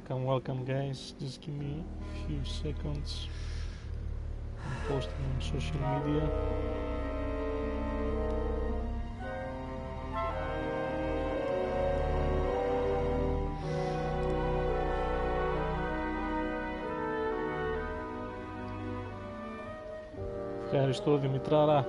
Welcome guys, just give me a few seconds. I'm posting on social media. Ευχαριστώ Δημητράρα.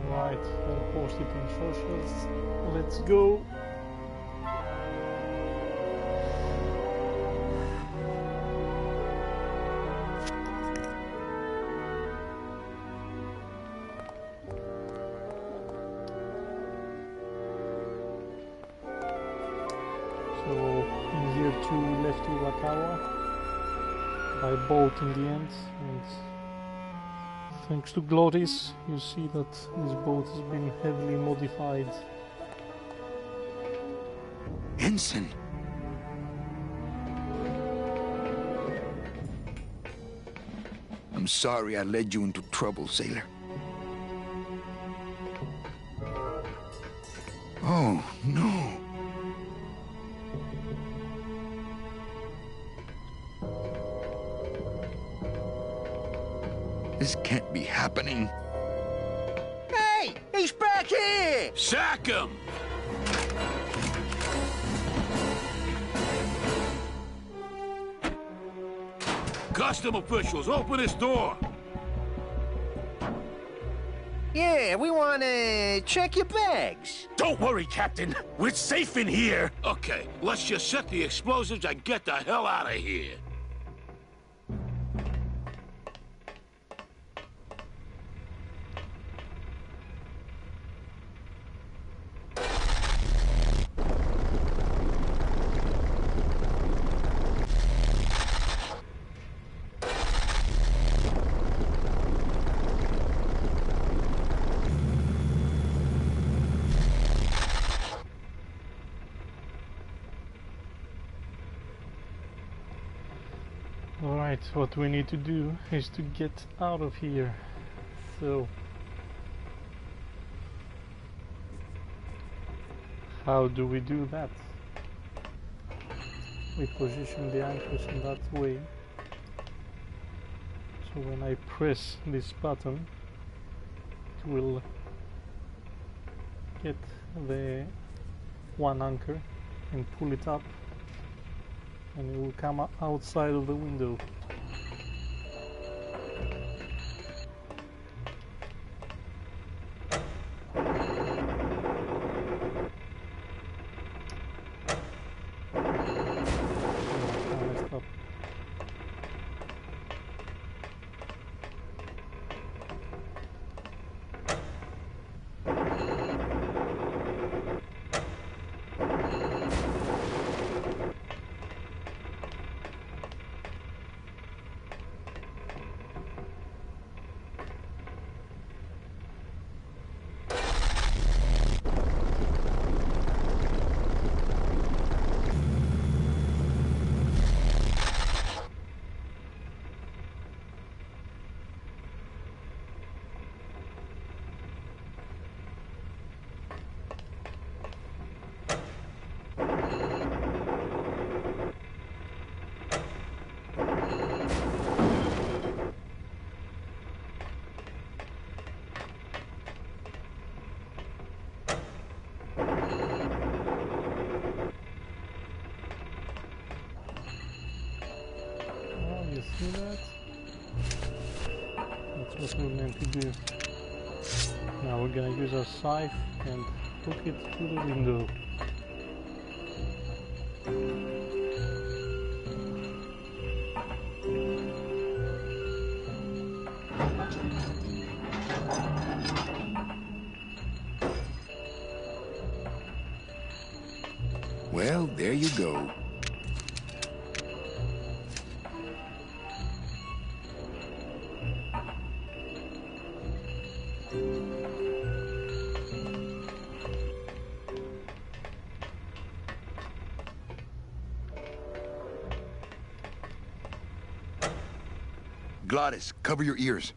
Right, I'll post it on socials. Let's go! So, in year 2 we left Urakawa by boat in the end, and thanks to Gloris, you see that this boat has been heavily modified. Ensign! I'm sorry I led you into trouble, sailor. Oh, no. This can't be happening. Hey! He's back here! Sack him! Custom officials, open this door! Yeah, we want to check your bags. Don't worry, Captain. We're safe in here. Okay, let's just set the explosives and get the hell out of here. So what we need to do is to get out of here. So how do we do that? We position the anchors in that way. So when I press this button, it will get the one anchor and pull it up, and it will come outside of the window. See that? That's what we're meant to do. Now we're gonna use our scythe and hook it to the window. Well, there you go. Glottis, cover your ears.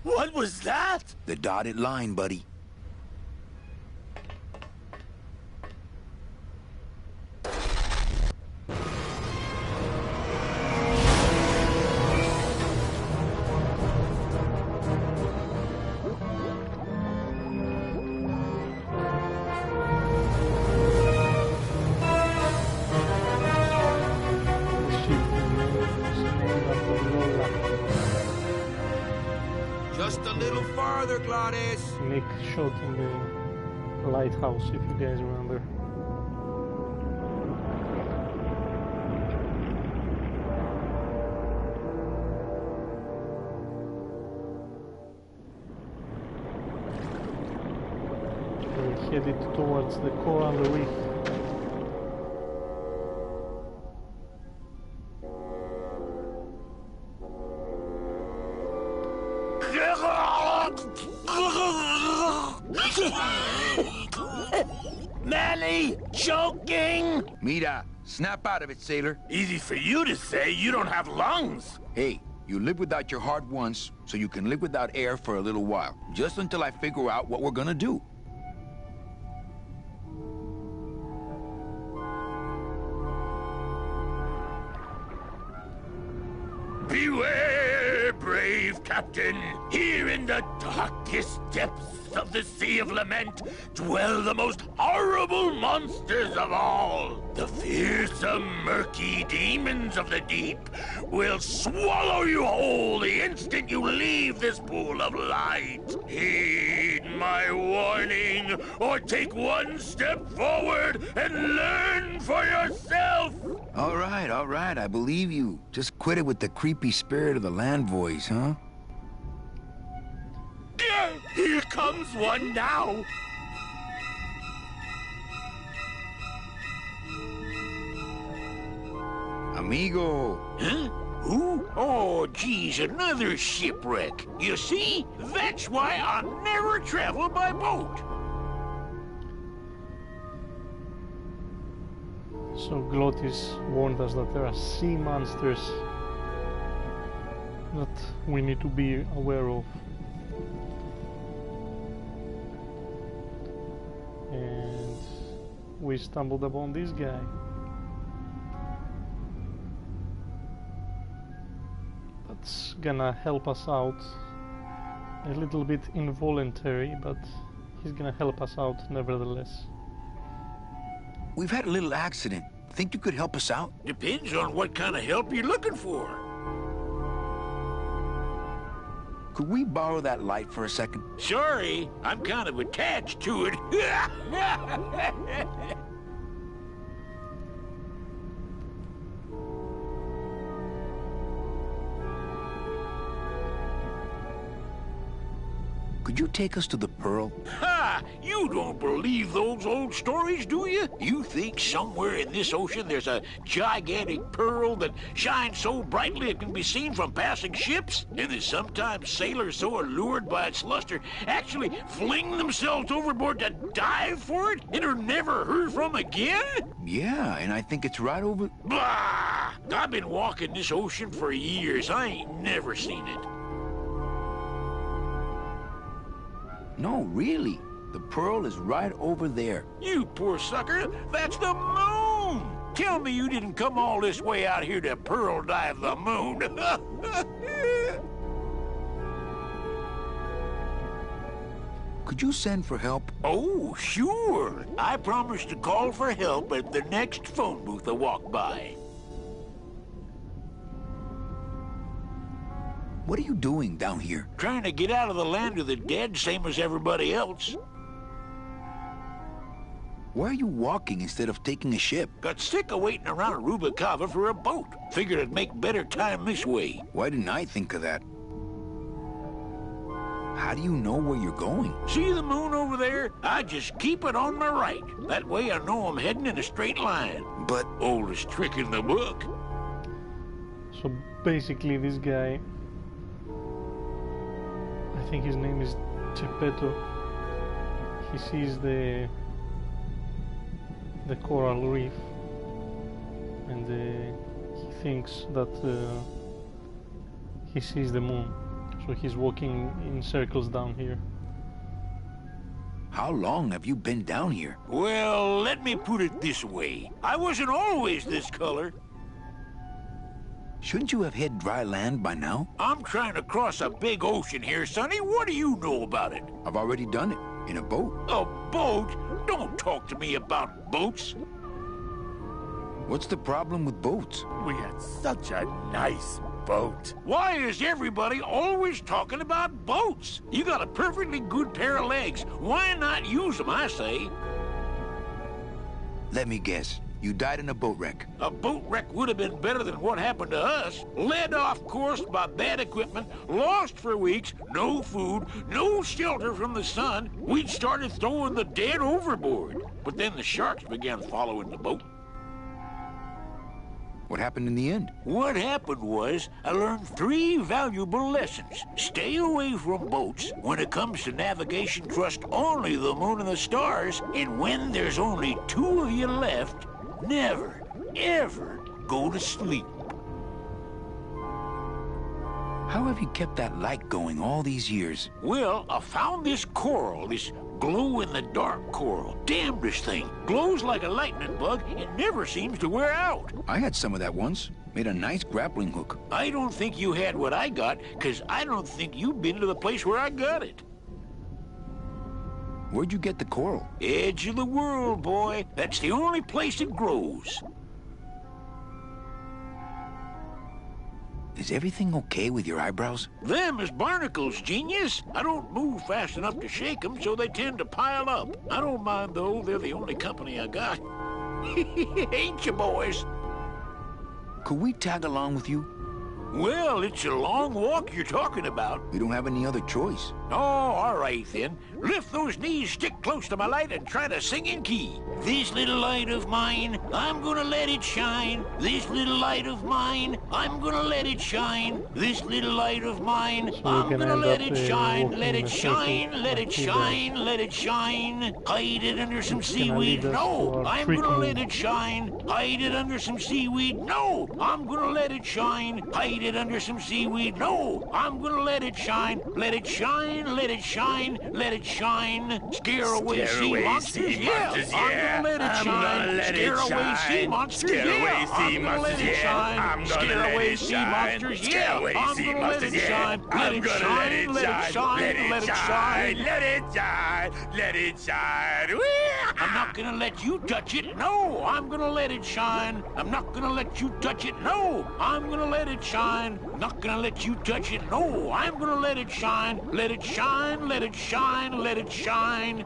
What was that? The dotted line, buddy. Just a little farther, Glottis. Nick shot in the lighthouse, if you guys remember. We're headed towards the coral reef. Manny, joking? Mira, snap out of it, sailor. Easy for you to say, you don't have lungs. Hey, you live without your heart once, so you can live without air for a little while. Just until I figure out what we're gonna do. Beware, brave captain. Here in the darkest depths of the Sea of Lament dwell the most horrible monsters of all. The fearsome, murky demons of the deep will swallow you whole the instant you leave this pool of light. Heed my warning, or take one step forward and learn for yourself. All right, I believe you. Just quit it with the creepy spirit of the land voice, huh? Here comes one now. Amigo. Huh? Who? Oh, geez, another shipwreck. You see? That's why I never travel by boat. So Glottis warned us that there are sea monsters that we need to be aware of. And we stumbled upon this guy. That's gonna help us out. A little bit involuntary, but he's gonna help us out nevertheless. We've had a little accident. Think you could help us out? Depends on what kind of help you're looking for. Could we borrow that light for a second? Sorry, I'm kind of attached to it. Could you take us to the Pearl? Ha! You don't believe those old stories, do you? You think somewhere in this ocean there's a gigantic pearl that shines so brightly it can be seen from passing ships? And that sometimes sailors so allured by its luster actually fling themselves overboard to dive for it and are never heard from again? Yeah, and I think it's right over... Bah! I've been walking this ocean for years. I ain't never seen it. No, really. The Pearl is right over there. You poor sucker, that's the moon! Tell me you didn't come all this way out here to pearl dive the moon. Could you send for help? Oh, sure. I promise to call for help at the next phone booth I walk by. What are you doing down here? Trying to get out of the land of the dead, same as everybody else. Why are you walking instead of taking a ship? Got sick of waiting around Rubicava for a boat. Figured I'd make better time this way. Why didn't I think of that? How do you know where you're going? See the moon over there? I just keep it on my right. That way I know I'm heading in a straight line. But... Oldest trick in the book. So basically this guy, I think his name is Geppetto, he sees the coral reef and he thinks that he sees the moon, so he's walking in circles down here. How long have you been down here? Well, let me put it this way. I wasn't always this color. Shouldn't you have hit dry land by now? I'm trying to cross a big ocean here, Sonny. What do you know about it? I've already done it. In a boat. A boat? Don't talk to me about boats. What's the problem with boats? We had such a nice boat. Why is everybody always talking about boats? You got a perfectly good pair of legs. Why not use them, I say? Let me guess. You died in a boat wreck. A boat wreck would have been better than what happened to us. Led off course by bad equipment, lost for weeks, no food, no shelter from the sun. We'd started throwing the dead overboard. But then the sharks began following the boat. What happened in the end? What happened was, I learned 3 valuable lessons. Stay away from boats. When it comes to navigation, trust only the moon and the stars. And when there's only 2 of you left, never, ever go to sleep. How have you kept that light going all these years? Well, I found this coral, this glow-in-the-dark coral. Damnedest thing. Glows like a lightning bug and never seems to wear out. I had some of that once. Made a nice grappling hook. I don't think you had what I got, because I don't think you've been to the place where I got it. Where'd you get the coral? Edge of the world, boy. That's the only place it grows. Is everything okay with your eyebrows? Them is barnacles, genius. I don't move fast enough to shake them, so they tend to pile up. I don't mind, though. They're the only company I got. Ain't you, boys? Could we tag along with you? Well, it's a long walk you're talking about. We don't have any other choice. Oh, all right then. Lift those knees, stick close to my light, and try to sing in key. This little light of mine, I'm gonna let it shine. This little light of mine, I'm gonna let it shine. This little light of mine, I'm gonna let it shine. Let it shine, let it shine, let it shine. Hide it under some seaweed. No, I'm gonna let it shine. Hide it under some seaweed. No, I'm gonna let it shine. Hide it under some seaweed. No, I'm gonna let it shine. Let it shine, let it shine, let it shine. Scare away sea monsters. Yeah, I'm gonna let it shine. Scare away sea monsters. Yeah, I'm gonna let it shine. Scare away sea monsters. Yeah, I'm gonna let it shine. Let it shine, let it shine, let it shine. Let it shine, let it shine. I'm not gonna let you touch it. No, I'm gonna let it shine. I'm not gonna let you touch it. No, I'm gonna let it shine. I'm not gonna let you touch it. No, I'm gonna let it shine. Let it shine, let it shine, let it shine.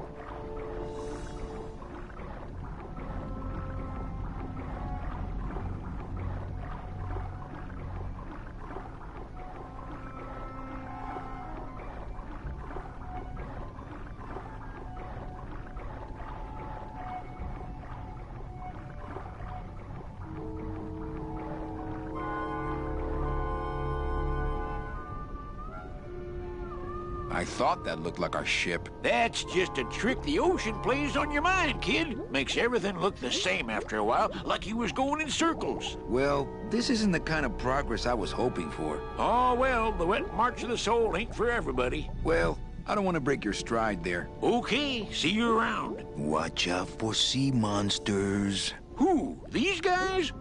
I thought that looked like our ship. That's just a trick the ocean plays on your mind, kid. Makes everything look the same after a while, like you was going in circles. Well, this isn't the kind of progress I was hoping for. Oh, well, the wet march of the soul ain't for everybody. Well, I don't want to break your stride there. Okay, see you around. Watch out for sea monsters. Who? These guys?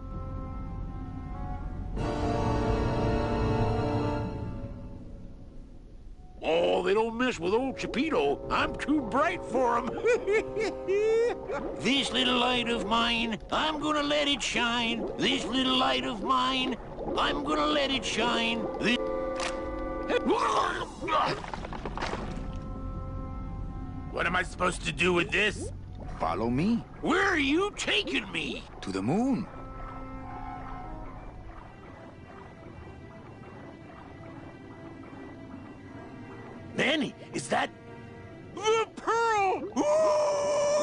Oh, they don't mess with old Chipito. I'm too bright for 'em. This little light of mine, I'm gonna let it shine. This little light of mine, I'm gonna let it shine. What am I supposed to do with this? Follow me. Where are you taking me? To the moon. Manny, is that... The pearl!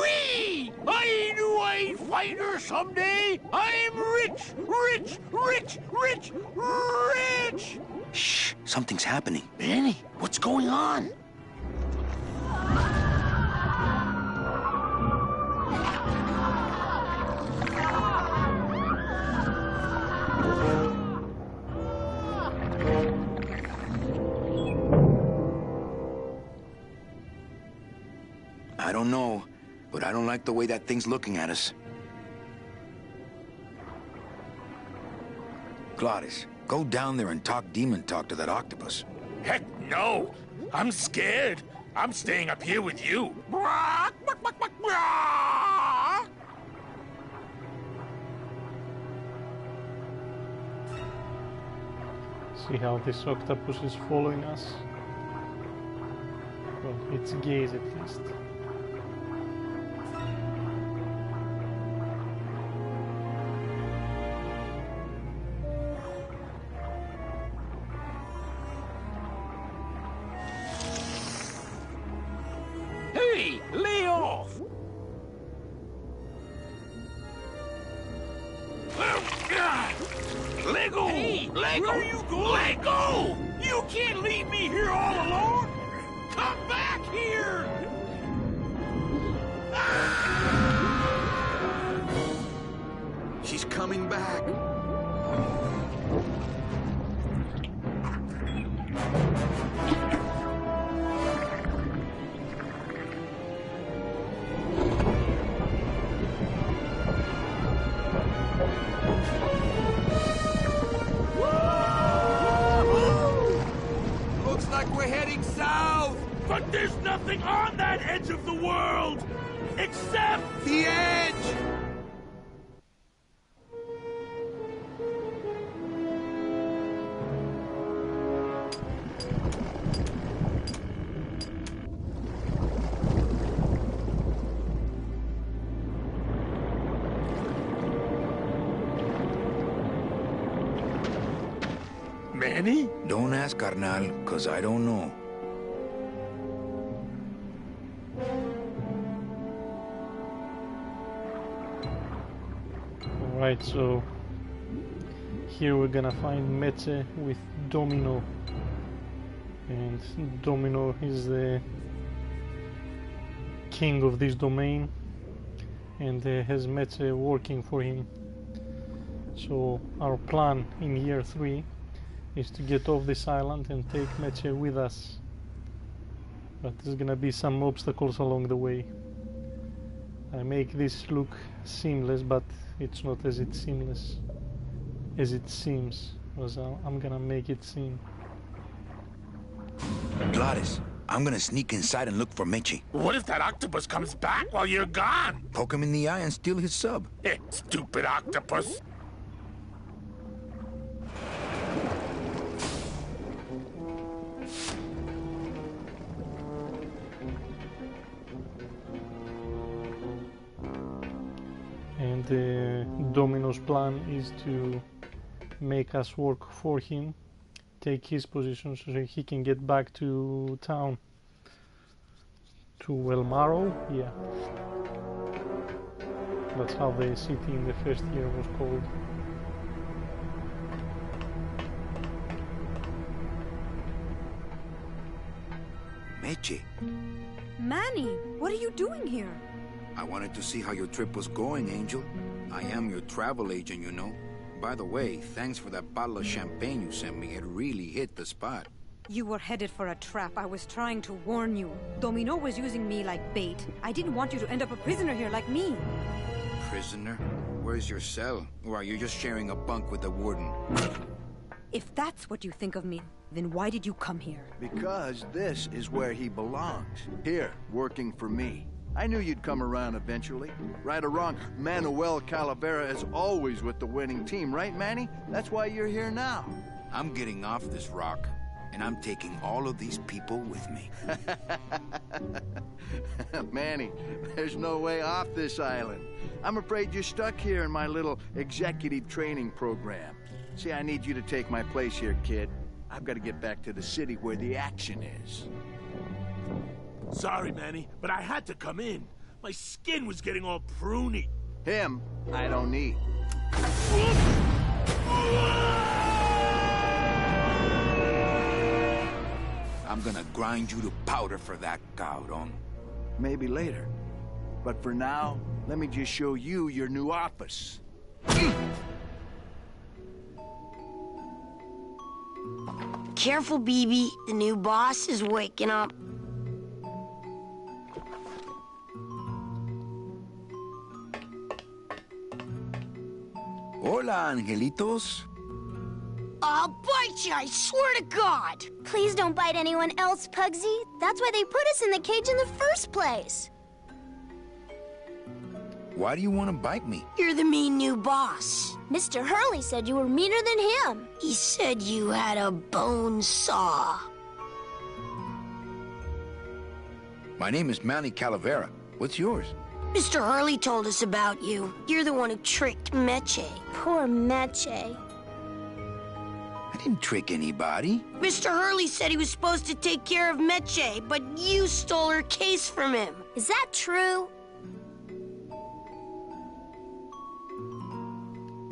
Whee! I knew I'd find her someday! I'm rich, rich, rich, rich, rich! Shh, something's happening. Manny, what's going on? I don't know, but I don't like the way that thing's looking at us. Glottis, go down there and talk demon talk to that octopus. Heck no! I'm scared. I'm staying up here with you. See how this octopus is following us? Well, its gaze at least. Hey, lay off! Let go! Hey, let go! Where are you going? Let go! You can't leave me here all alone! Come back here! She's coming back. Looks like we're heading south. But there's nothing on that edge of the world except the edge. Manny? Don't ask, carnal, cause I don't know. Right, so here we're gonna find Meche with Domino, and Domino is the king of this domain and has Meche working for him. So our plan in year 3 is to get off this island and take Meche with us, but there's gonna be some obstacles along the way. I make this look seamless, but it's not as seamless as it seems, because I'm gonna make it seem. Gladys, I'm gonna sneak inside and look for Meche. What if that octopus comes back while you're gone? Poke him in the eye and steal his sub. Stupid octopus. And Domino's plan is to make us work for him, take his position so he can get back to town. To El Maro, yeah. That's how the city in the first year was called. Meche, Manny, what are you doing here? I wanted to see how your trip was going, Angel. I am your travel agent, you know. By the way, thanks for that bottle of champagne you sent me. It really hit the spot. You were headed for a trap. I was trying to warn you. Domino was using me like bait. I didn't want you to end up a prisoner here like me. Prisoner? Where's your cell? Or are you just sharing a bunk with the warden? If that's what you think of me, then why did you come here? Because this is where he belongs. Here, working for me. I knew you'd come around eventually. Right or wrong, Manuel Calavera is always with the winning team, right, Manny? That's why you're here now. I'm getting off this rock, and I'm taking all of these people with me. Manny, there's no way off this island. I'm afraid you're stuck here in my little executive training program. See, I need you to take my place here, kid. I've got to get back to the city where the action is. Sorry, Manny, but I had to come in. My skin was getting all pruny. Him, I don't need. I'm gonna grind you to powder for that, cabrón. Maybe later. But for now, let me just show you your new office. Careful, BB. The new boss is waking up. Hola, angelitos. I'll bite you, I swear to God! Please don't bite anyone else, Pugsy. That's why they put us in the cage in the first place. Why do you want to bite me? You're the mean new boss. Mr. Hurley said you were meaner than him. He said you had a bone saw. My name is Manny Calavera. What's yours? Mr. Hurley told us about you. You're the one who tricked Meche. Poor Meche. I didn't trick anybody. Mr. Hurley said he was supposed to take care of Meche, but you stole her case from him. Is that true?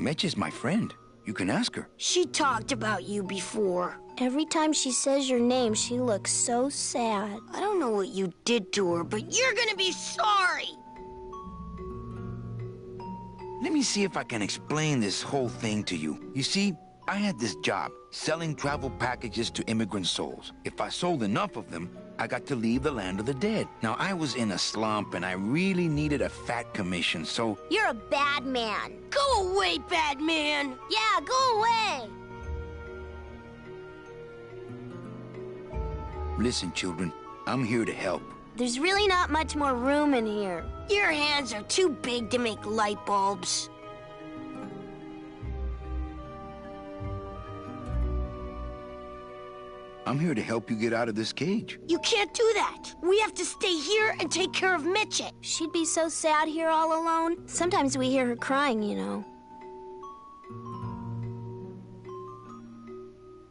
Meche's my friend. You can ask her. She talked about you before. Every time she says your name, she looks so sad. I don't know what you did to her, but you're gonna be sorry. Let me see if I can explain this whole thing to you. You see, I had this job, selling travel packages to immigrant souls. If I sold enough of them, I got to leave the land of the dead. Now, I was in a slump, and I really needed a fat commission, so... You're a bad man. Go away, bad man. Yeah, go away. Listen, children, I'm here to help. There's really not much more room in here. Your hands are too big to make light bulbs. I'm here to help you get out of this cage. You can't do that. We have to stay here and take care of Meche. She'd be so sad here all alone. Sometimes we hear her crying, you know.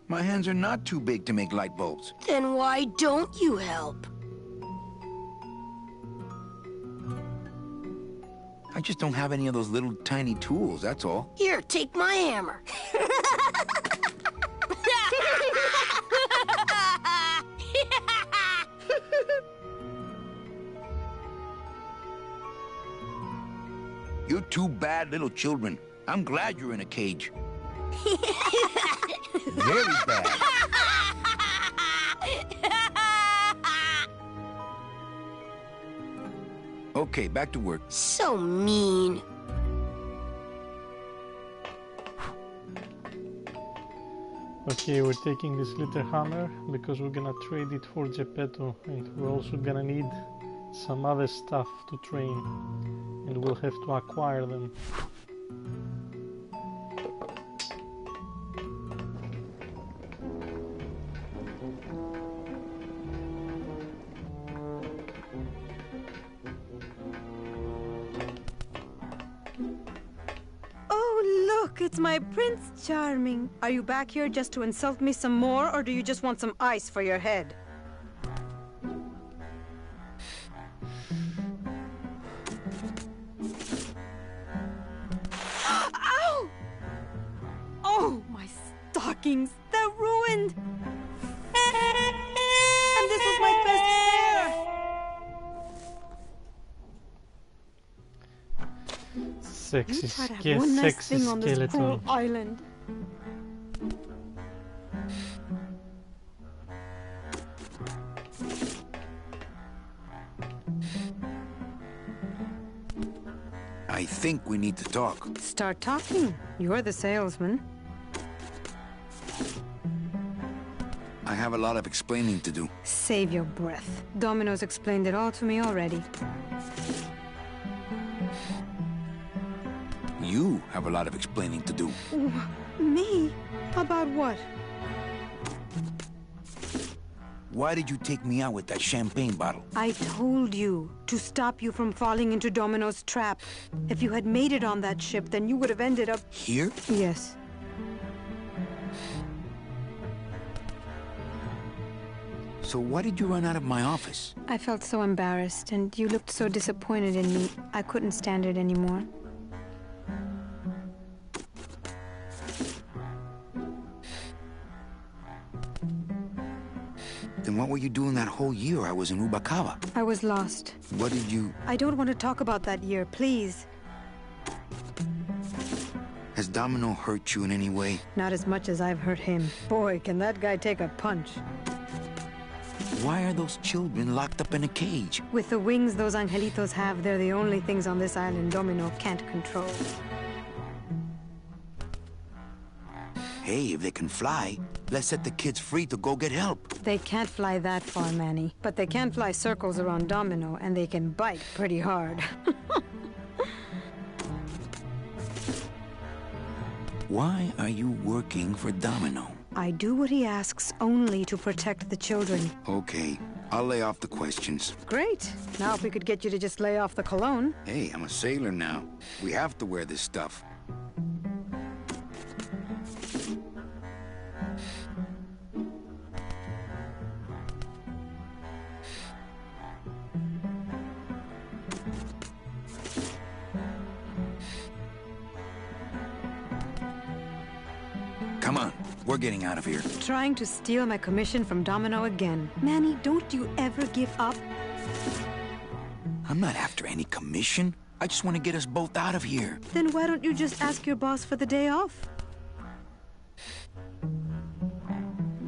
My hands are not too big to make light bulbs. Then why don't you help? I I just don't have any of those little tiny tools, that's all. Here, take my hammer. You're two bad little children. I'm glad you're in a cage. Very bad. Okay, back to work. So mean. Okay, we're taking this little hammer because we're gonna trade it for Geppetto, and we're also gonna need some other stuff to train, and we'll have to acquire them. It's my Prince Charming. Are you back here just to insult me some more, or do you just want some ice for your head? Ow! Oh, my stockings! They're ruined! And this was my best pair! Sexy, one nice sexy thing on this skeleton. cruel island. I think we need to talk. Start talking. You're the salesman. I have a lot of explaining to do. Save your breath. Domino's explained it all to me already. You have a lot of explaining to do. Me? About what? Why did you take me out with that champagne bottle? I told you to stop you from falling into Domino's trap. If you had made it on that ship, then you would have ended up... Here? Yes. So why did you run out of my office? I felt so embarrassed, and you looked so disappointed in me. I couldn't stand it anymore. Then what were you doing that whole year I was in Ubakawa? I was lost. What did you... I don't want to talk about that year, please. Has Domino hurt you in any way? Not as much as I've hurt him. Boy, can that guy take a punch. Why are those children locked up in a cage? With the wings those angelitos have, they're the only things on this island Domino can't control. Hey, if they can fly, let's set the kids free to go get help. They can't fly that far, Manny. But they can fly circles around Domino, and they can bite pretty hard. Why are you working for Domino? I do what he asks only to protect the children. Okay, I'll lay off the questions. Great. Now if we could get you to just lay off the cologne. Hey, I'm a sailor now. We have to wear this stuff. Come on, we're getting out of here. Trying to steal my commission from Domino again. Manny, don't you ever give up? I'm not after any commission. I just want to get us both out of here. Then why don't you just ask your boss for the day off?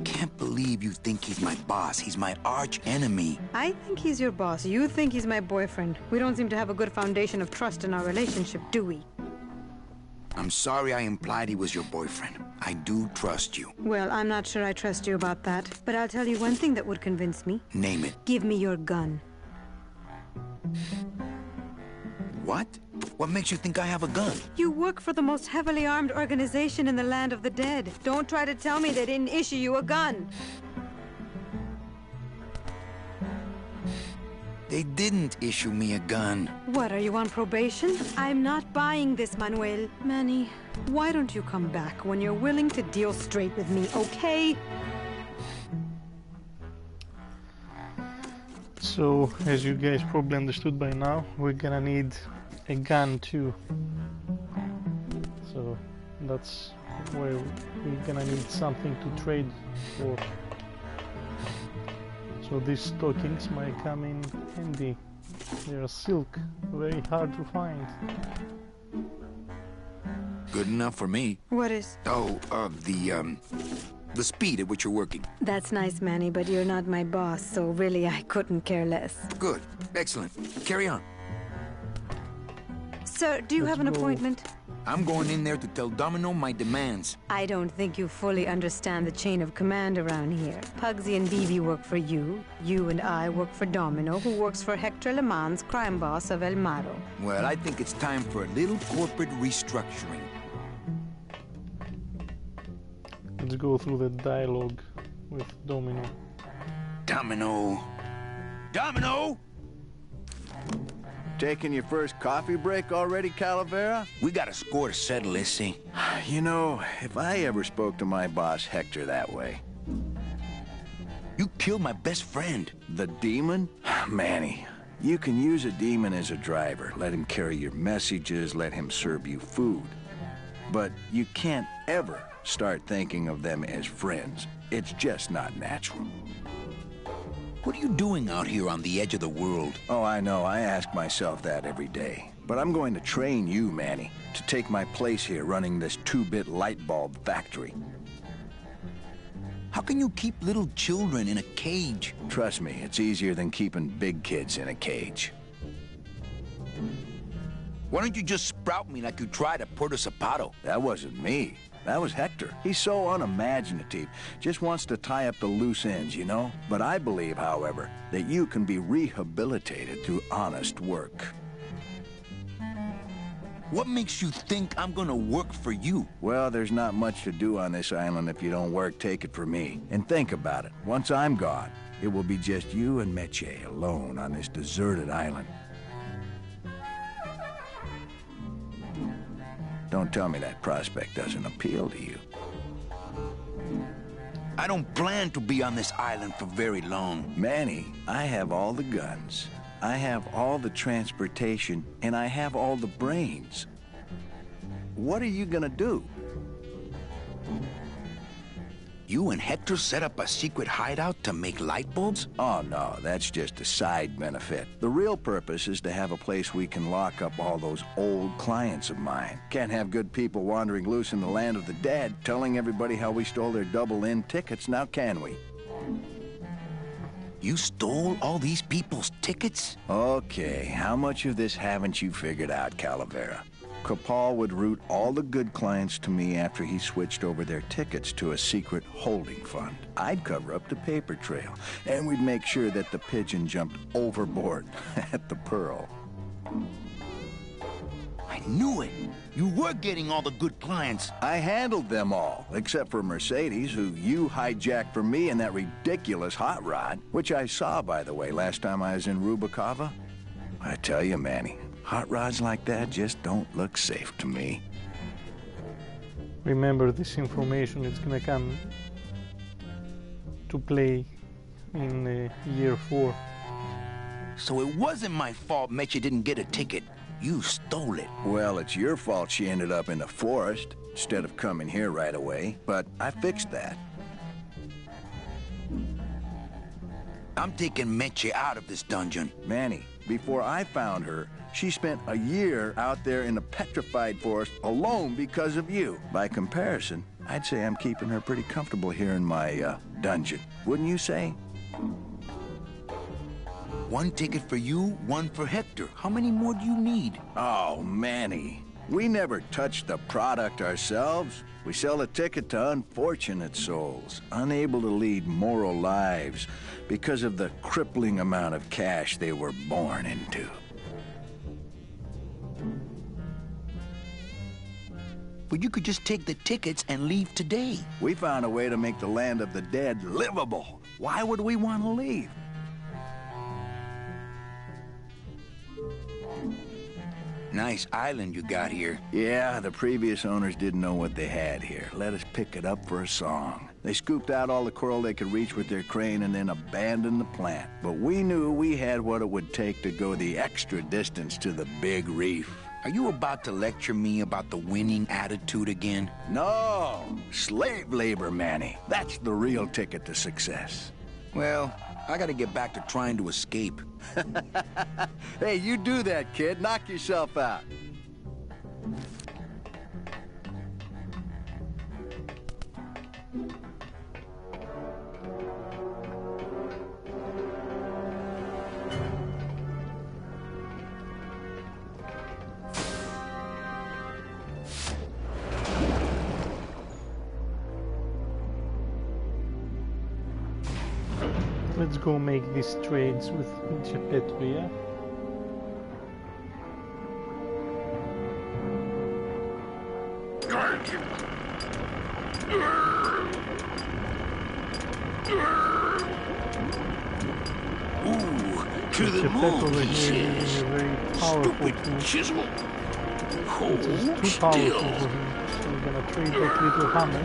Can't believe you think he's my boss. He's my arch enemy. I think he's your boss. You think he's my boyfriend. We don't seem to have a good foundation of trust in our relationship, do we? I'm sorry I implied he was your boyfriend. I do trust you. Well, I'm not sure I trust you about that. But I'll tell you one thing that would convince me. Name it. Give me your gun. What? What makes you think I have a gun? You work for the most heavily armed organization in the land of the dead. Don't try to tell me they didn't issue you a gun. They didn't issue me a gun. What, are you on probation? I'm not buying this, Manuel. Manny, why don't you come back when you're willing to deal straight with me, okay? So, as you guys probably understood by now, we're gonna need a gun too. So, that's where we're gonna need something to trade for. So these stockings might come in handy. They're silk, very hard to find. Good enough for me. What is? Oh, the speed at which you're working. That's nice, Manny, but you're not my boss, so really I couldn't care less. Good. Excellent. Carry on. Sir, do you have an appointment? I'm going in there to tell Domino my demands. I don't think you fully understand the chain of command around here. Pugsy and Vivi work for you. You and I work for Domino, who works for Hector Le Mans, crime boss of El Maro. Well, I think it's time for a little corporate restructuring. Let's go through the dialogue with Domino. Domino. Domino! Taking your first coffee break already, Calavera? We got a score to settle, let's see. You know, if I ever spoke to my boss Hector that way... You killed my best friend. The demon? Manny, you can use a demon as a driver. Let him carry your messages, let him serve you food. But you can't ever start thinking of them as friends. It's just not natural. What are you doing out here on the edge of the world? Oh, I know. I ask myself that every day. But I'm going to train you, Manny, to take my place here running this 2-bit light bulb factory. How can you keep little children in a cage? Trust me, it's easier than keeping big kids in a cage. Why don't you just sprout me like you tried at Puerto Zapato? That wasn't me. That was Hector. He's so unimaginative. Just wants to tie up the loose ends, you know? But I believe, however, that you can be rehabilitated through honest work. What makes you think I'm gonna work for you? Well, there's not much to do on this island if you don't work, take it from me. And think about it. Once I'm gone, it will be just you and Meche alone on this deserted island. Don't tell me that prospect doesn't appeal to you. I don't plan to be on this island for very long. Manny, I have all the guns. I have all the transportation, and I have all the brains. What are you gonna do? You and Hector set up a secret hideout to make light bulbs? Oh, no, that's just a side benefit. The real purpose is to have a place we can lock up all those old clients of mine. Can't have good people wandering loose in the land of the dead, telling everybody how we stole their double-in tickets, now can we? You stole all these people's tickets? Okay, how much of this haven't you figured out, Calavera? Capal would route all the good clients to me after he switched over their tickets to a secret holding fund. I'd cover up the paper trail, and we'd make sure that the pigeon jumped overboard at the Pearl. I knew it! You were getting all the good clients. I handled them all, except for Mercedes, who you hijacked from me in that ridiculous hot rod, which I saw, by the way, last time I was in Rubacava. I tell you, Manny, hot rods like that just don't look safe to me. Remember, this information is gonna come to play in year 4. So it wasn't my fault Meche didn't get a ticket. You stole it. Well, it's your fault she ended up in the forest instead of coming here right away, but I fixed that. I'm taking Meche out of this dungeon. Manny, before I found her, she spent a year out there in the petrified forest alone because of you. By comparison, I'd say I'm keeping her pretty comfortable here in my dungeon. Wouldn't you say? One ticket for you, one for Hector. How many more do you need? Oh, Manny, we never touch the product ourselves. We sell a ticket to unfortunate souls, unable to lead moral lives because of the crippling amount of cash they were born into. But you could just take the tickets and leave today. We found a way to make the land of the dead livable. Why would we want to leave? Nice island you got here. Yeah, the previous owners didn't know what they had here. Let us pick it up for a song. They scooped out all the coral they could reach with their crane and then abandoned the plant. But we knew we had what it would take to go the extra distance to the big reef. Are you about to lecture me about the winning attitude again? No, slave labor, Manny. That's the real ticket to success. Well, I gotta get back to trying to escape. Hey, you do that, kid. Knock yourself out. Let's go make these trades with Geppetto, yeah? Ooh, to the moon, he says. Stupid chisel. Hold Too still. powerful for him, so we're gonna trade that little hammer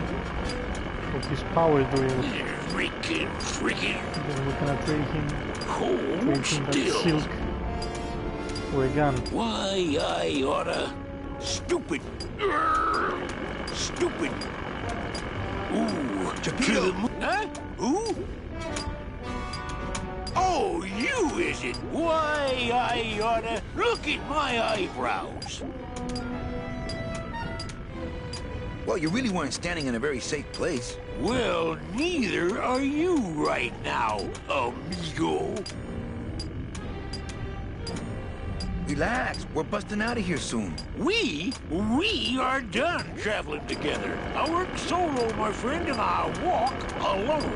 for his power drill. Freaking. Then we're gonna trade him Hold that still. silk for a gun. Why, I oughta. Stupid. Stupid. Ooh, to the moon. Huh? Who? Oh, you, is it? Why, I oughta. Look at my eyebrows. Well, you really weren't standing in a very safe place. Well, neither are you right now, amigo. Relax, we're busting out of here soon. We are done traveling together. I work solo, my friend, and I walk alone.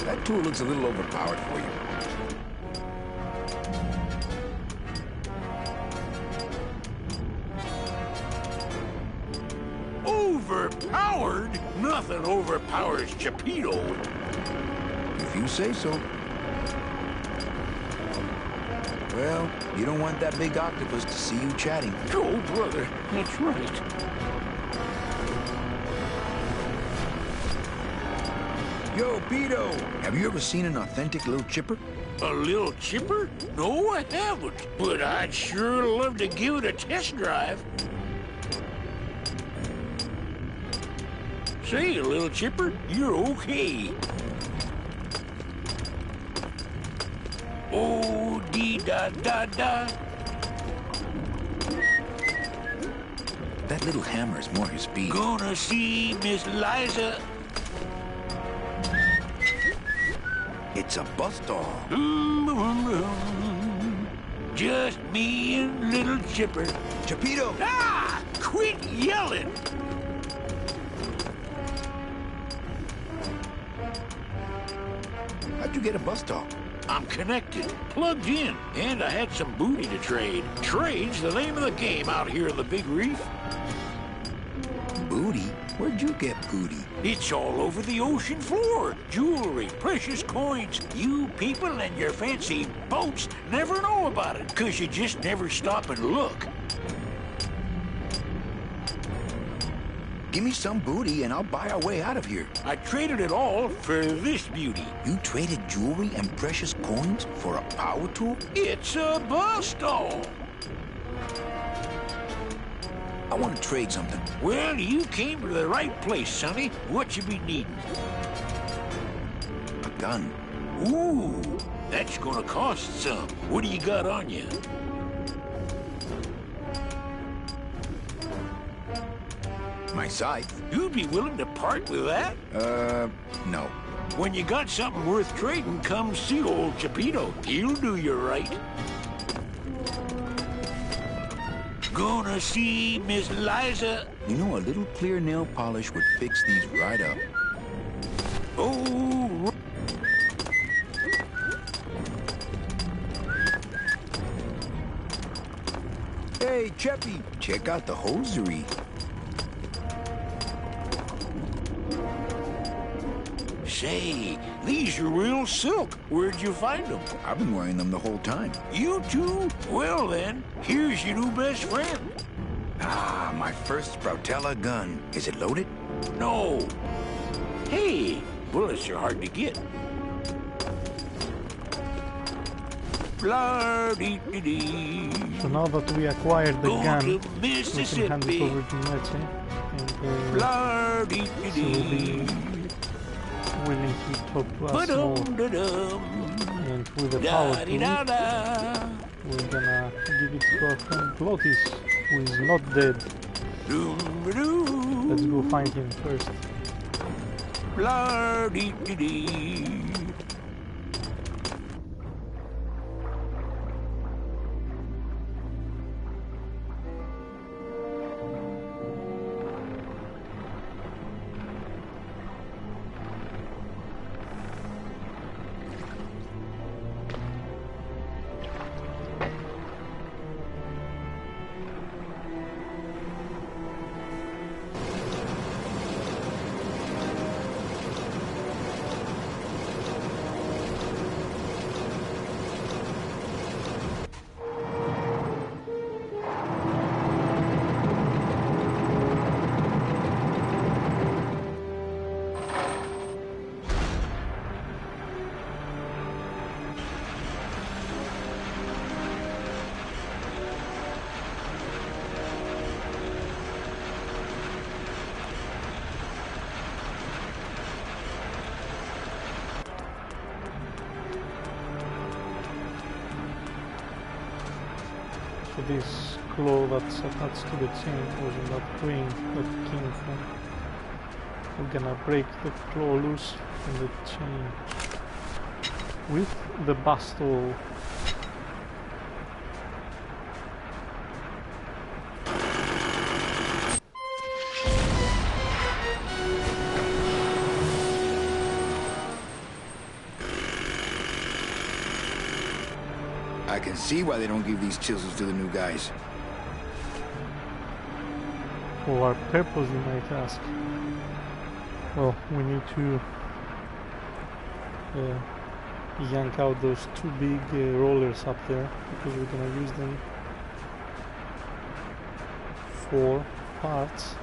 That tool looks a little overpowered for you. Overpowered? Nothing overpowers Geppetto. If you say so. Well, you don't want that big octopus to see you chatting. Oh, brother, that's right. Yo, Beto, have you ever seen an authentic little chipper? A little chipper? No, I haven't. But I'd sure love to give it a test drive. Say, little chipper, you're okay. Oh, dee-da-da-da. That little hammer is more his speed. Gonna see Miss Liza. It's a bus doll. Just me and little chipper. Geppetto! Ah! Quit yelling! How'd you get a bus doll? I'm connected, plugged in, and I had some booty to trade. Trade's the name of the game out here in the Big Reef. Booty? Where'd you get booty? It's all over the ocean floor. Jewelry, precious coins. You people and your fancy boats never know about it, 'cause you just never stop and look. Give me some booty and I'll buy our way out of here. I traded it all for this beauty. You traded jewelry and precious coins for a power tool? It's a bus doll. I want to trade something. Well, you came to the right place, Sonny. What you be needing? A gun. Ooh, that's gonna cost some. What do you got on you? My scythe? You'd be willing to part with that? No. When you got something worth trading, come see old Geppetto. He'll do you right. Gonna see Miss Liza. You know, a little clear nail polish would fix these right up. Oh, hey, Cheppy, check out the hosiery. say, these are real silk. Where'd you find them? I've been wearing them the whole time. You too? Well then, here's your new best friend. Ah, my first Sproutella gun. Is it loaded? No. Hey, bullets are hard to get. Blah-dee-dee-dee. So now that we acquired the Go gun, to we can hand it Mississippi. over to Meche, and he will be Blah-dee-dee-dee. willing to talk to us more. Ba-dum-da-dum. And with the power tool, Da-dee-da-da. we're gonna give it to our friend Glottis, who is not dead. Doom-ba-doo. Let's go find him first. Blah-dee-dee-dee. So this claw that's attached to the chain was in that ring that it came from. We're gonna break the claw loose from the chain with the bastille. I can see why they don't give these chisels to the new guys. For what purpose, you might ask? Well, we need to yank out those two big rollers up there, because we're gonna use them for parts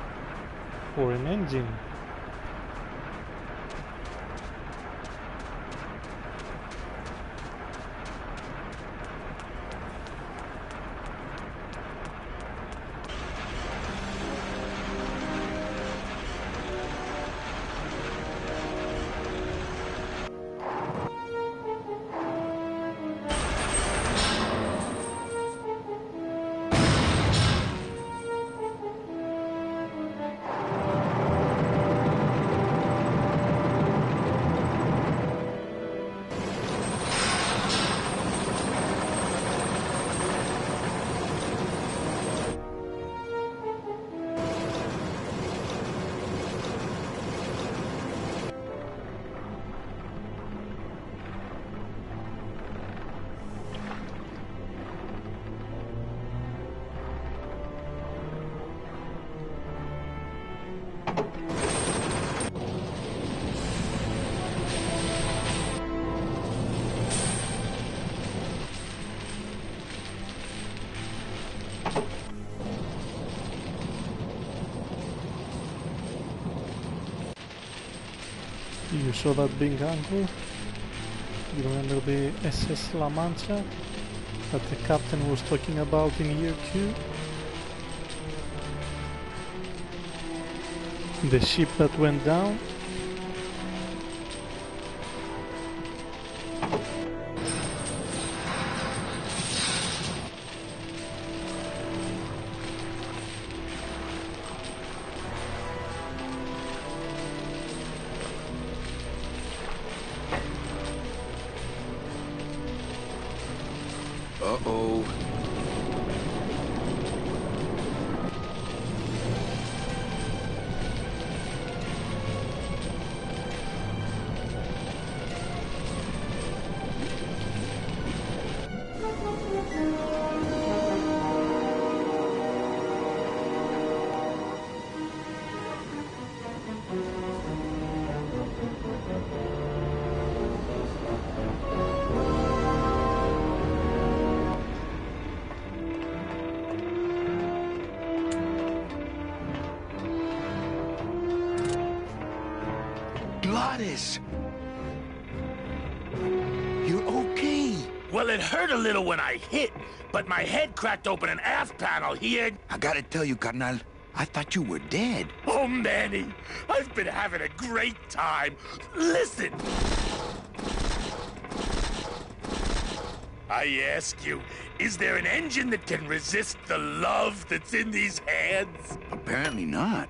for an engine. You saw that big anchor? You remember the SS La Mancha that the captain was talking about in year 2? The ship that went down? Uh-oh. Glottis! You're okay. Well, it hurt a little when I hit, but my head cracked open an aft panel here. I gotta tell you, carnal, I thought you were dead. Oh, Manny, I've been having a great time. Listen. I ask you, is there an engine that can resist the love that's in these hands? Apparently not.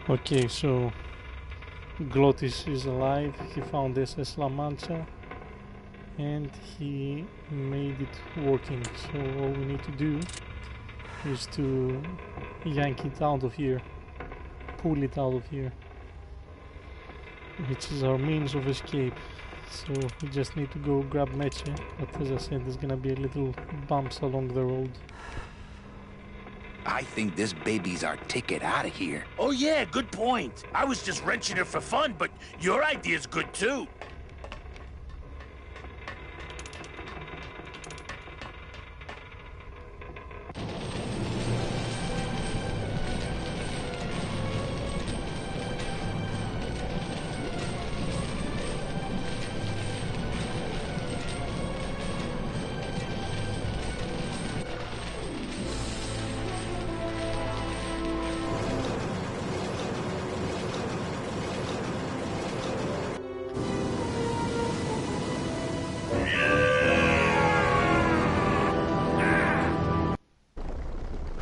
Okay, so Glottis is alive. He found SS La Mancha and he made it working. So all we need to do is to yank it out of here, pull it out of here, which is our means of escape. So we just need to go grab Meche, but as I said, there's gonna be a little bumps along the road. I think this baby's our ticket out of here. Oh yeah, good point. I was just wrenching her for fun, but your idea's good too.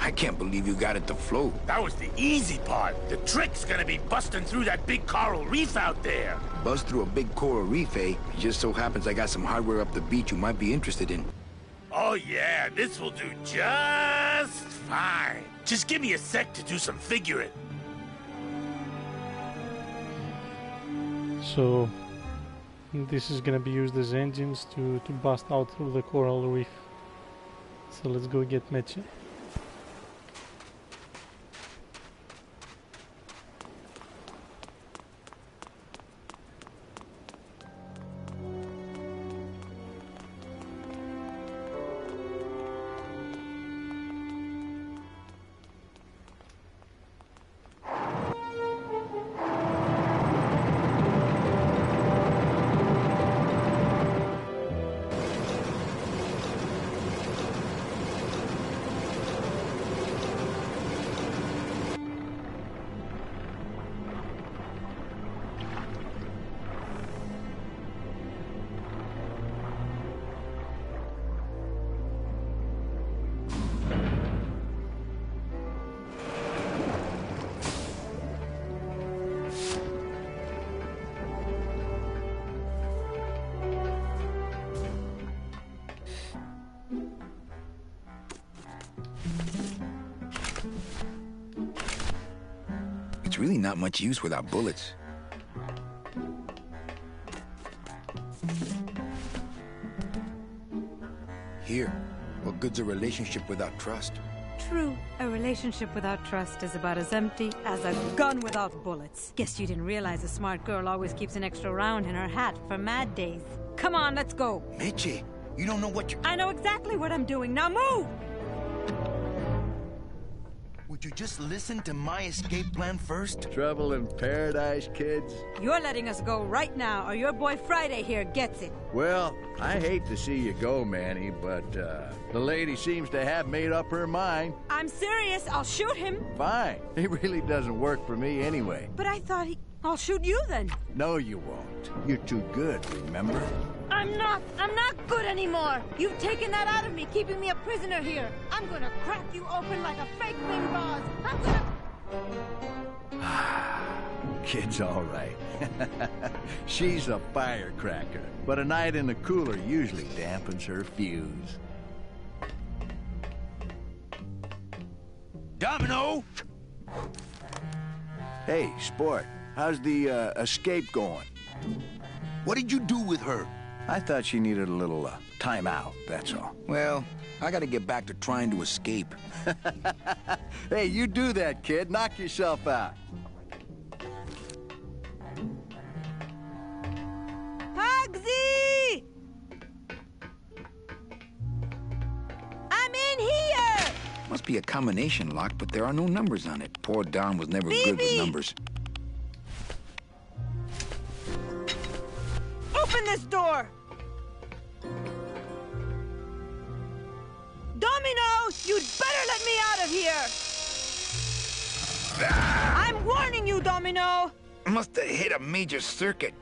I can't believe you got it to float. That was the easy part. The trick's gonna be busting through that big coral reef out there. Buzz through a big coral reef, eh? It just so happens I got some hardware up the beach you might be interested in. Oh yeah, this will do just fine. Just give me a sec to do some figuring. So this is gonna be used as engines to bust out through the coral reef. So let's go get Meche. It's really not much use without bullets. Here, what good's a relationship without trust? True, a relationship without trust is about as empty as a gun without bullets. Guess you didn't realize a smart girl always keeps an extra round in her hat for mad days. Come on, let's go. Meche, you don't know what you're... I know exactly what I'm doing. Now move! Would you just listen to my escape plan first? Trouble in paradise, kids? You're letting us go right now, or your boy Friday here gets it. Well, I hate to see you go, Manny, but the lady seems to have made up her mind. I'm serious. I'll shoot him. Fine. He really doesn't work for me anyway. But I thought I'll shoot you then. No, you won't. You're too good, remember? I'm not good anymore. You've taken that out of me, keeping me a prisoner here. I'm gonna crack you open like a fake wing gauze. I'm gonna... Kid's all right. She's a firecracker, but a night in the cooler usually dampens her fuse. Domino! Hey, sport, how's the escape going? What did you do with her? I thought she needed a little time out, that's all. Well, I gotta get back to trying to escape. Hey, you do that, kid. Knock yourself out. Pugsy! I'm in here! must be a combination lock, but there are no numbers on it. Poor Don was never good with numbers. Open this door! Domino, you'd better let me out of here! I'm warning you, Domino! Must have hit a major circuit.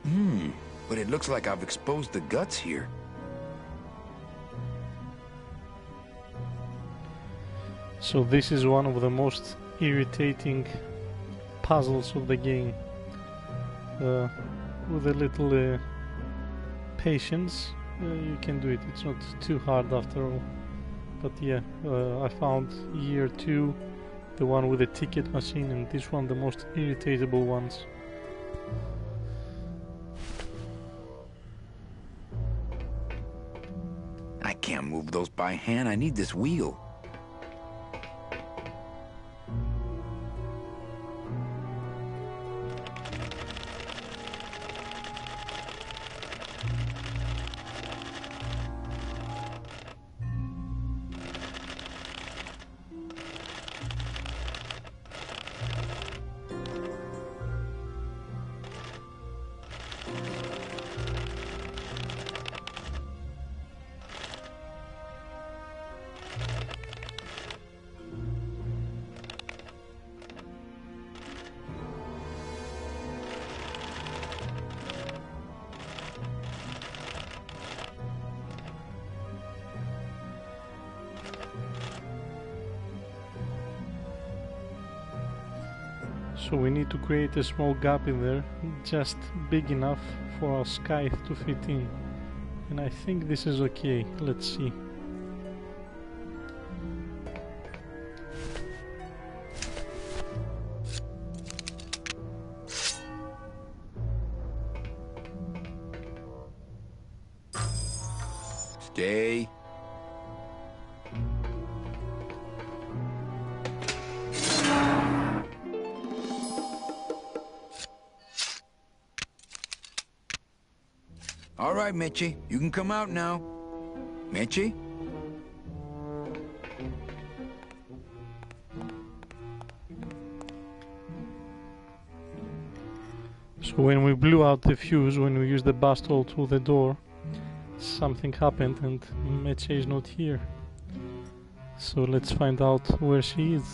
But it looks like I've exposed the guts here. So this is one of the most irritating puzzles of the game. With a little patience, you can do it. It's not too hard after all. But yeah, I found year 2, the one with the ticket machine, and this one the most irritatable ones. I can't move those by hand. I need this wheel. So we need to create a small gap in there, just big enough for our scythe to fit in. And I think this is okay. Let's see. Stay. All right, Mitchie, you can come out now. Mitchie? So when we blew out the fuse, when we used the blast hole through the door, something happened and Meche is not here. So let's find out where she is.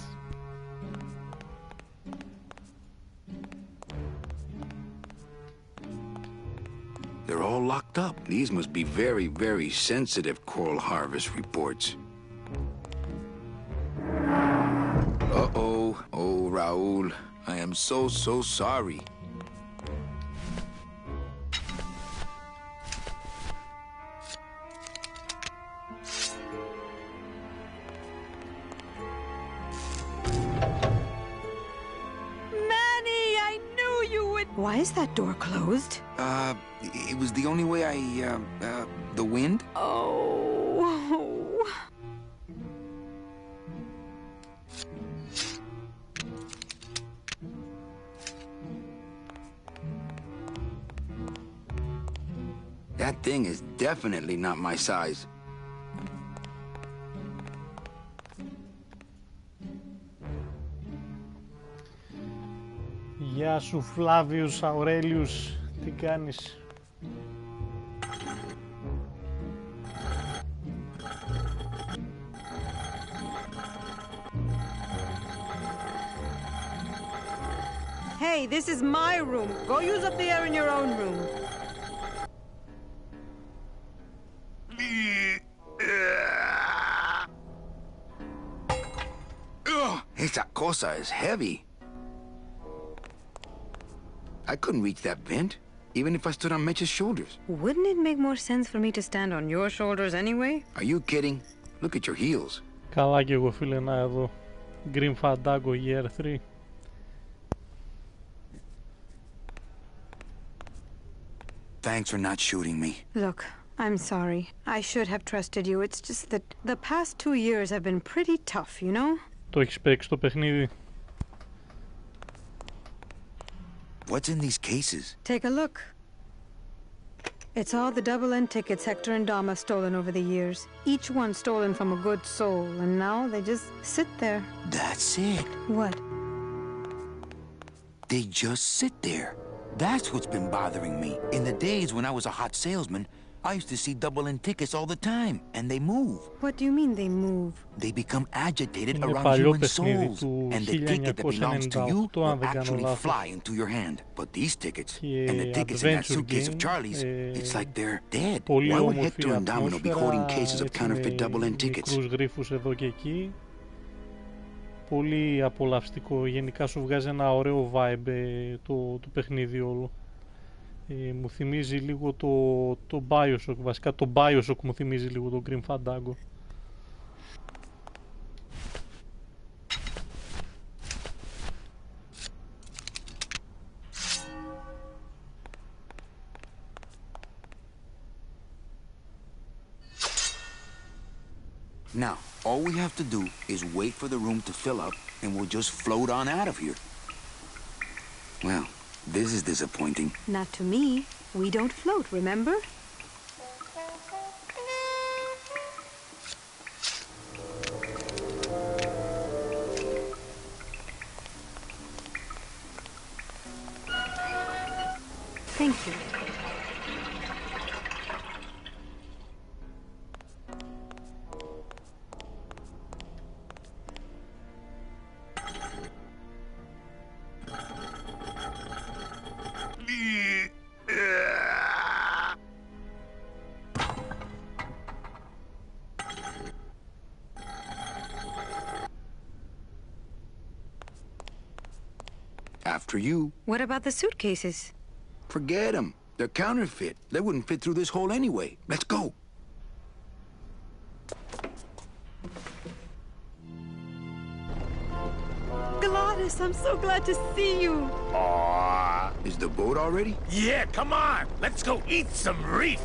They're all locked up. These must be very, very sensitive coral harvest reports. Uh-oh. Oh, Raul. I am so sorry. Why is that door closed? It was the only way the wind? Oh. That thing is definitely not my size. Γεια σου Φλάβιους Αουρέλιους, τι κάνεις? Hey, this is my room. Go use up the air in your own room. Esa cosa is heavy. I couldn't reach that vent, even if I stood on Mitch's shoulders. Wouldn't it make more sense for me to stand on your shoulders anyway? Are you kidding? Look at your heels. Καλά κι εγώ φίλε, να εδώ. Green Fandango Year 3. Thanks for not shooting me. Look, I'm sorry. I should have trusted you. It's just that the past 2 years have been pretty tough, you know? Το έχεις παίξει το παιχνίδι? What's in these cases? Take a look. It's all the double-end tickets Hector and Dom have stolen over the years. Each one stolen from a good soul, and now they just sit there. That's it. What? They just sit there. That's what's been bothering me. In the days when I was a hot salesman, I used to see double-end tickets all the time, and they move. What do you mean they move? They become agitated Είναι around παλιό human παιχνίδι souls, του and the ticket that belongs to you 1998, αν will δεν κάνω actually λάθος. fly into your hand. But these tickets, Και and the tickets in that adventure suitcase of game, Charlie's, it's like they're dead. πολύ Why would όμορφη Hector and Domino be holding ατμόσφαιρα, cases of counterfeit double-end tickets? μικρούς γρίφους εδώ και εκεί. Πολύ απολαυστικό. Γενικά σου βγάζει ένα ωραίο vibe το παιχνίδι όλο. Μου θυμίζει λίγο το Bioshock. Βασικά το Bioshock μου θυμίζει λίγο το Grim Fandango. Now, all we have to do is wait for the room to fill up, and we'll just float on out of here. Well, this is disappointing. Not to me. We don't float, remember? Thank you. After you. What about the suitcases? Forget them. They're counterfeit. They wouldn't fit through this hole anyway. Let's go. Gladys, I'm so glad to see you. Aww. Is the boat already? Yeah, come on. Let's go eat some reef.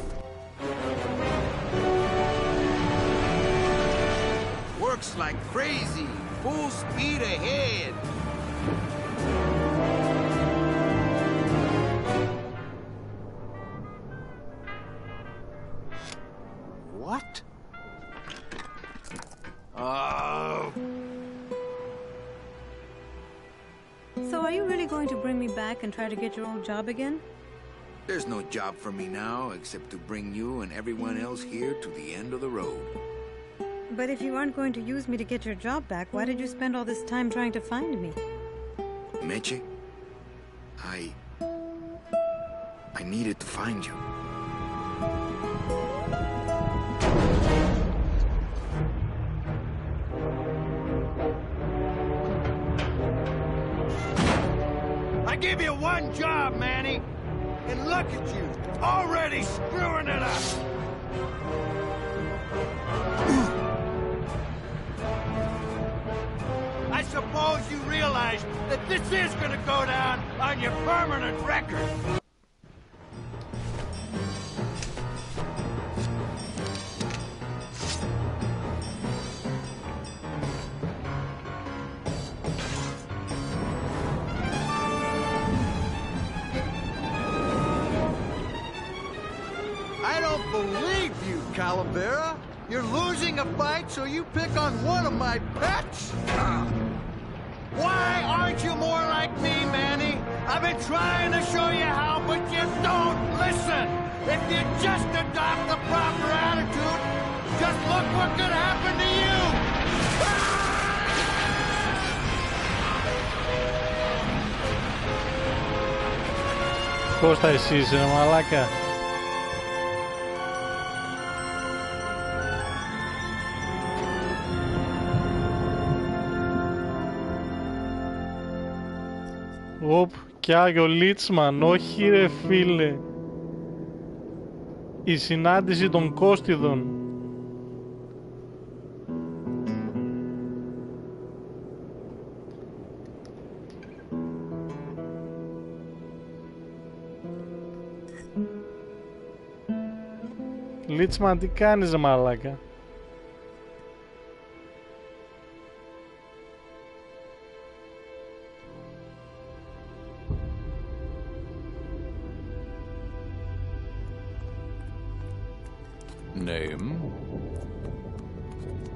Works like crazy. Full speed ahead. What? Oh. So are you really going to bring me back and try to get your old job again? There's no job for me now except to bring you and everyone else here to the end of the road. But if you aren't going to use me to get your job back, why did you spend all this time trying to find me? Meche, I needed to find you. I give you one job, Manny. And look at you, already screwing it up. I suppose you realize that this is gonna go down on your permanent record. I don't believe you, Calavera. You're losing a fight, so you pick on one of my pets? Why aren't you more like me, Manny? I've been trying to show you how, but you don't listen. If you just adopt the proper attitude, just look what could happen to you. Κώστα, εσύ είσαι μαλάκα. Οπ, κι Άγιο Λίτσμαν, όχι ρε φίλε. Η συνάντηση των Κώστιδων. Λίτσμαν, τι κάνεις μαλάκα? Name?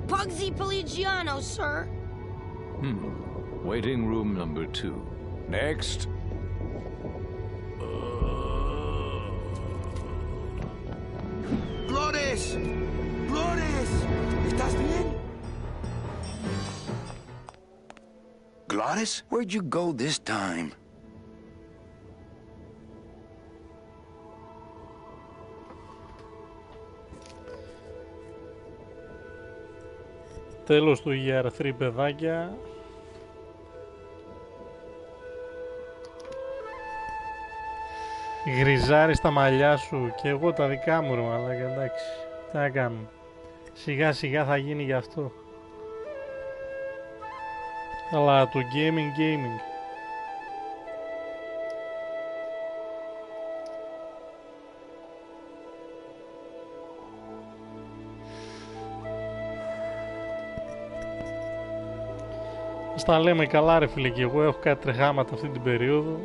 Pugsy Pelagiano, sir. Waiting room number 2. Next. Flores! Flores! ¿Estás bien? Glottis, where'd you go this time? Τέλος του Year 3, παιδάκια. Γριζάρι στα μαλλιά σου και εγώ τα δικά μου, ρε μαλάκα, εντάξει. Τι να κάνουμε. Σιγά σιγά θα γίνει γι' αυτό. Αλλά το gaming. Στα λέμε καλά ρε φίλε, και εγώ έχω κάτι τρεχάματα αυτή την περίοδο.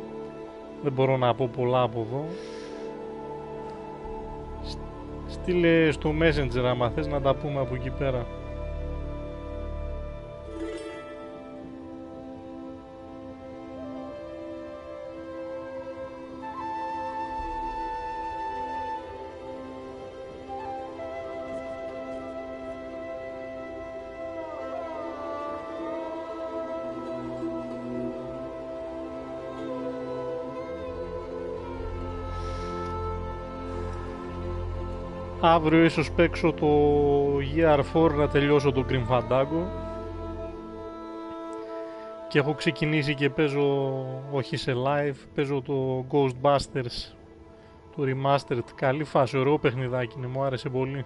Δεν μπορώ να πω πολλά από εδώ. Στείλε στο Messenger άμα θες να τα πούμε από εκεί πέρα. Αύριο ίσως παίξω το Year 4 να τελειώσω το Grim Fandango. Και έχω ξεκινήσει και παίζω, όχι σε live, παίζω το Ghostbusters, το Remastered. Καλή φάση, ωραίο παιχνιδάκι είναι, μου άρεσε πολύ.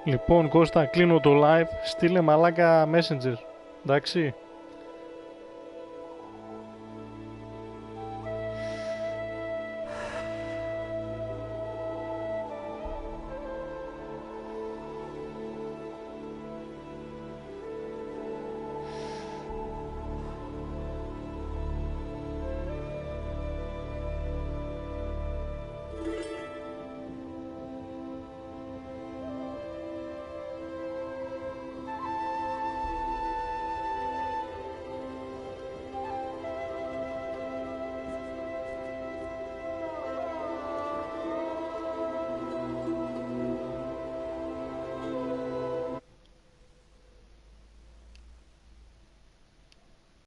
Λοιπόν Κώστα, κλείνω το live, στείλε μαλάκα Messenger, εντάξει.